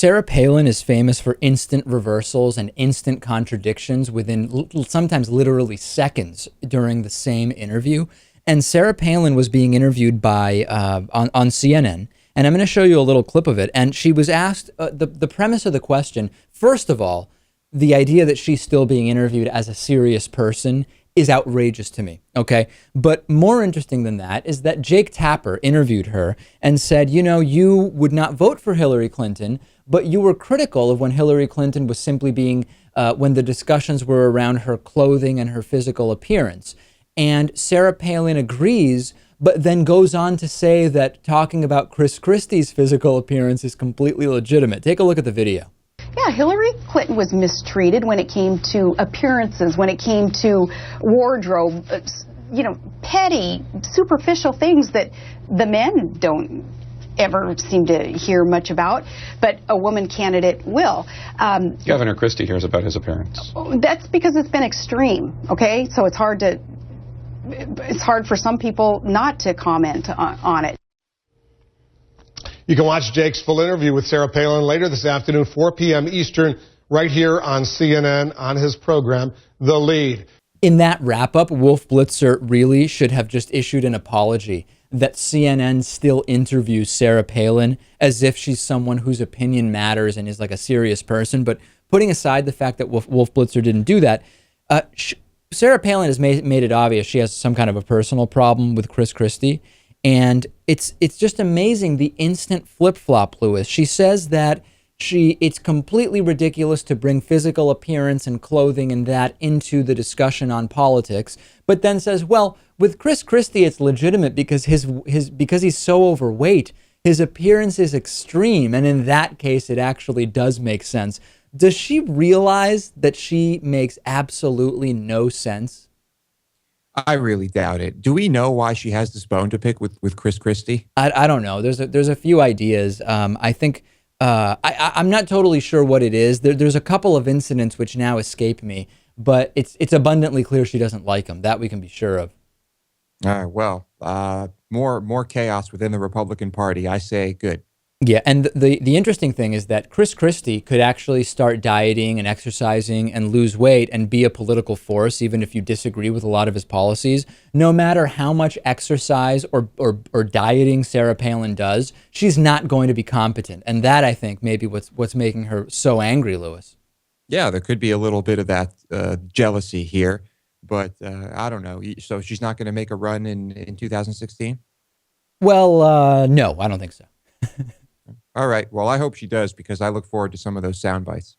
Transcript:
Sarah Palin is famous for instant reversals and instant contradictions within sometimes literally seconds during the same interview. And Sarah Palin was being interviewed by on CNN, and I'm going to show you a little clip of it. And she was asked the premise of the question. First of all, the idea that she's still being interviewed as a serious person is outrageous to me, okay? But more interesting than that is that Jake Tapper interviewed her and said, you know, you would not vote for Hillary Clinton, but you were critical of when Hillary Clinton was simply being, when the discussions were around her clothing and her physical appearance. And Sarah Palin agrees, but then goes on to say that talking about Chris Christie's physical appearance is completely legitimate. Take a look at the video. Yeah, Hillary Clinton was mistreated when it came to appearances, when it came to wardrobe, you know, petty, superficial things that the men don't ever seem to hear much about, but a woman candidate will. Governor Christie hears about his appearance. That's because it's been extreme, okay? So it's hard for some people not to comment on it. You can watch Jake's full interview with Sarah Palin later this afternoon, 4 p.m. Eastern, right here on CNN on his program, The Lead. In that wrap-up, Wolf Blitzer really should have just issued an apology that CNN still interviews Sarah Palin as if she's someone whose opinion matters and is like a serious person. But putting aside the fact that Wolf Blitzer didn't do that, Sarah Palin has made it obvious she has some kind of a personal problem with Chris Christie. And it's just amazing the instant flip-flop, Lewis. She says that it's completely ridiculous to bring physical appearance and clothing and that into the discussion on politics, but then says, well, with Chris Christie, it's legitimate because because he's so overweight, his appearance is extreme, and in that case, it actually does make sense. Does she realize that she makes absolutely no sense? I really doubt it. Do we know why she has this bone to pick with Chris Christie? I don't know. There's a few ideas. I think I'm not totally sure what it is. There's a couple of incidents which now escape me, but it's abundantly clear she doesn't like him. That we can be sure of. Well, more chaos within the Republican Party. I say good. Yeah, and the interesting thing is that Chris Christie could actually start dieting and exercising and lose weight and be a political force, even if you disagree with a lot of his policies. No matter how much exercise or dieting Sarah Palin does, she's not going to be competent. And that, I think, may be what's making her so angry, Lewis. Yeah, there could be a little bit of that jealousy here, but I don't know. So she's not going to make a run in 2016? Well, no, I don't think so. All right. Well, I hope she does because I look forward to some of those sound bites.